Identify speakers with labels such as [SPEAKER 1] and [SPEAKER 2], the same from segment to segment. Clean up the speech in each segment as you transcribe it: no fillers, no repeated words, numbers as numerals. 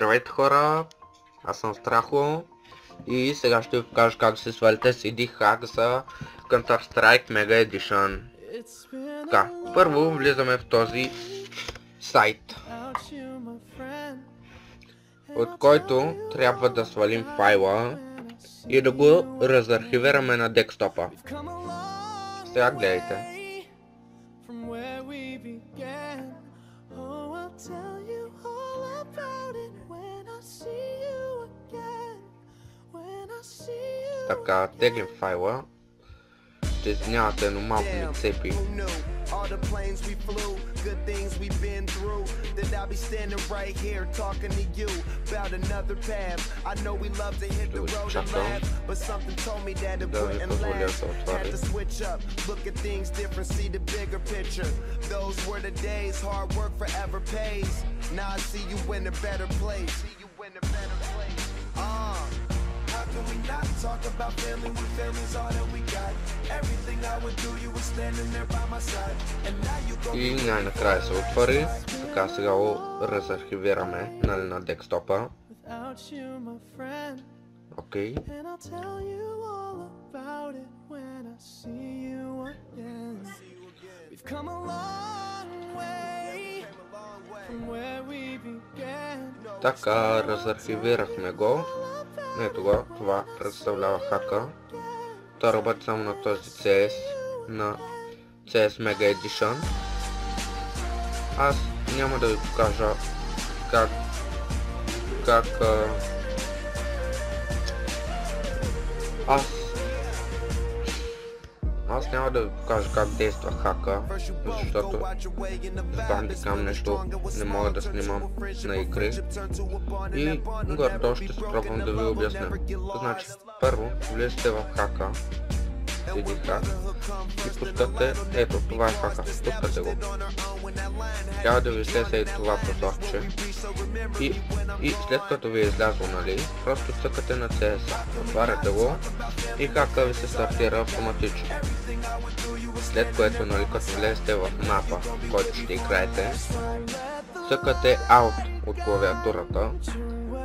[SPEAKER 1] Здравейте хора, аз съм Страхо и сега ще ви покажа как да се свалите CD хак за Counter-Strike Mega Edition. Така, първо влизаме в този сайт, от който трябва да свалим файла и да го разархивираме на десктопа. Сега гледайте. Така, теглим файла. Ще извинявате, но малко ми цепи. Чакам да ви позволя да се отвори.
[SPEAKER 2] Can we not talk about family when family's all that we got? Everything I would do, you were standing there by my side. And now you go.
[SPEAKER 1] И най-накрая се отвори. Така, сега го разархивираме на десктопа. Окей. Така, разархивирахме го. Ето го, това представлява хака. Той работи само на този CS, на CS Mega Edition. Аз няма да ви покажа Аз няма да ви покажа как действа хака, защото с бандикам нещо не мога да снимам на игри и горе-долу ще се пробвам да ви обясня. Значи, първо влезете в хака, CD хак и пускате, ето това е хака, пускате го. Трябва да ви излезе и това прозорче и след като ви е излязло, нали, просто цъкате на CS, отваряте го и хака ви се стартира автоматично. След което, нали, като влезете в мапа, в който ще играете, цъкате Out от клавиатурата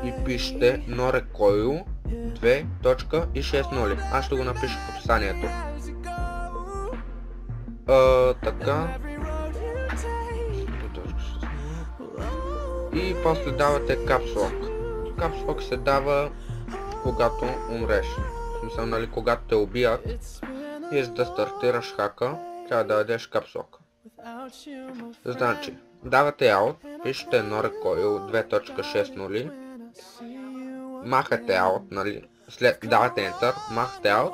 [SPEAKER 1] и пишете Norecoil 2.60. Аз ще го напиша в описанието. Така. И после давате Caps Lock. Caps Lock се дава когато умреш. В смисъл, нали, когато те убият и за да стартираш хака, трябва да дадеш Caps Lock. Значи, давате Out, пишете Norecoil 2.60, махате Out, нали, давате Enter, махате Out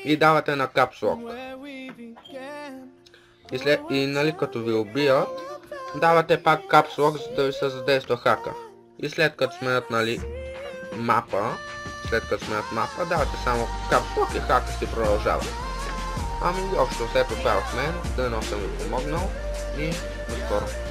[SPEAKER 1] и давате на Caps Lock. И нали, като ви убият, давате пак Caps Lock, за да ви се задейства хака. И след като сменят, нали, мапа, давате само Caps Lock и хака си продължава. Ами общо след това от мен, да не съм ви помогнал и до скоро.